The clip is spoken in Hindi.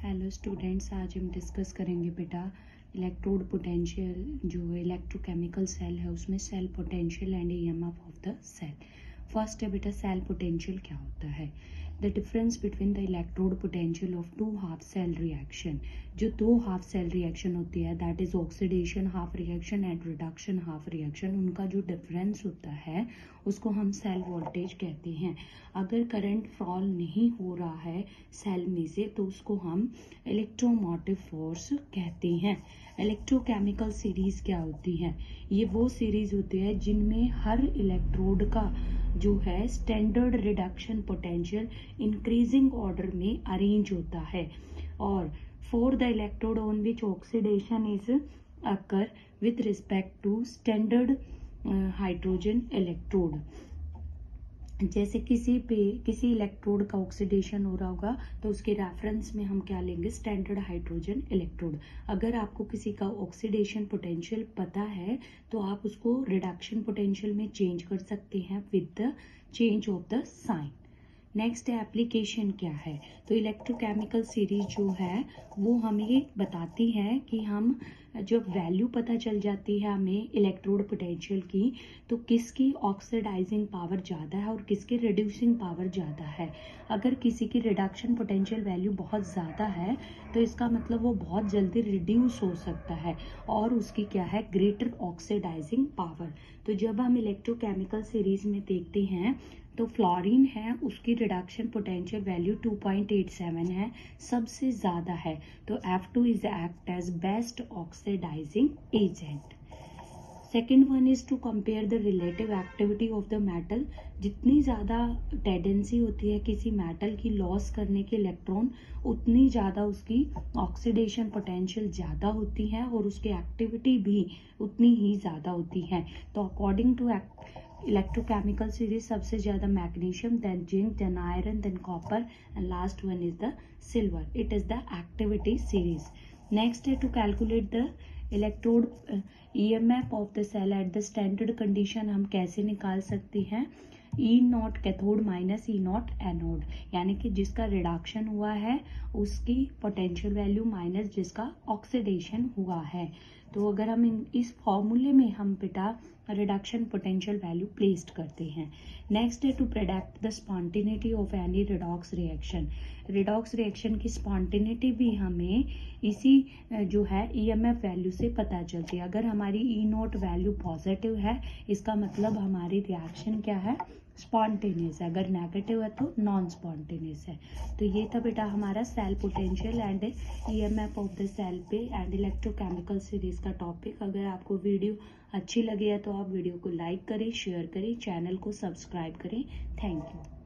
हेलो स्टूडेंट्स, आज हम डिस्कस करेंगे बेटा इलेक्ट्रोड पोटेंशियल। जो इलेक्ट्रोकेमिकल सेल है उसमें cell potential and EMF of the cell. First है बेटा सेल पोटेंशियल क्या होता है। The difference between the electrode potential of two half cell reaction. जो दो हाफ सेल रिएक्शन होती है that is oxidation half reaction and reduction half reaction, उनका जो डिफरेंस होता है उसको हम सेल वोल्टेज कहते हैं। अगर करंट फॉल नहीं हो रहा है सेल में से तो उसको हम इलेक्ट्रोमोटिव फोर्स कहते हैं। इलेक्ट्रोकेमिकल सीरीज क्या होती है? ये वो सीरीज होती है जिनमें हर इलेक्ट्रोड का जो है standard reduction potential increasing order में अरेंज होता है, और for the electrode on which oxidation is occur with respect to standard hydrogen electrode. जैसे किसी इलेक्ट्रोड का ऑक्सीडेशन हो रहा होगा तो उसके रेफरेंस में हम क्या लेंगे? Standard hydrogen electrode. अगर आपको किसी का ऑक्सीडेशन पोटेंशियल पता है तो आप उसको रिडक्शन पोटेंशियल में चेंज कर सकते हैं with the change of the sign. Next application क्या है? तो इलेक्ट्रोकेमिकल सीरीज जो है वो हमें बताती है कि हम जब वैल्यू पता चल जाती है हमें इलेक्ट्रोड पोटेंशियल की, तो किसकी ऑक्सीडाइजिंग पावर ज़्यादा है और किसकी रिड्यूसिंग पावर ज़्यादा है। अगर किसी की रिडक्शन पोटेंशियल वैल्यू बहुत ज़्यादा है तो इसका मतलब वो बहुत जल्दी रिड्यूस हो सकता है और उसकी क्या है? Greater oxidising power. तो जब हम इलेक्ट्रोकेमिकल सीरीज में देखते हैं तो फ्लोरीन है उसकी रिडक्शन पोटेंशियल वैल्यू 2.87 है, सबसे ज़्यादा है। तो F2 is act as best oxidising agent. Second one is to compare the relative activity of the metal. जितनी ज़्यादा टेंडेंसी होती है किसी मेटल की लॉस करने के इलेक्ट्रॉन, उतनी ज़्यादा उसकी ऑक्सीडेशन पोटेंशियल ज़्यादा होती है और उसकी एक्टिविटी भी उतनी ही ज़्यादा होती है। तो अकॉर्डिंग टू इलेक्ट्रोकेमिकल सीरीज सबसे ज़्यादा magnesium, then zinc, then iron, then copper and last one is the silver. It is the activity series. Next है to calculate the electrode EMF of the cell at the standard condition. हम कैसे निकाल सकते हैं? E naught cathode minus E naught anode, यानी कि जिसका रिडक्शन हुआ है उसकी पोटेंशियल वैल्यू माइनस जिसका ऑक्सीडेशन हुआ है। तो अगर हम इस फॉर्मूले में हम बेटा रिडक्शन पोटेंशियल वैल्यू प्लेस्ड करते हैं। नेक्स्ट है to predict the spontaneity of any redox reaction. Redox reaction की स्पॉन्टेनिटी भी हमें इसी जो है ईएमएफ वैल्यू से पता चलती है। अगर हमारी ई नोट वैल्यू पॉजिटिव है इसका मतलब हमारी रिएक्शन क्या है? स्पॉन्टेनियस है। अगर नेगेटिव है तो नॉन स्पॉन्टेनियस है। तो ये था बेटा हमारा cell potential and EMF of the cell पे एंड इलेक्ट्रोकेमिकल सीरीज का टॉपिक। अगर आपको वीडियो अच्छी लगी है तो आप वीडियो को लाइक करें, शेयर करें, चैनल को सब्सक्राइब करें। Thank you.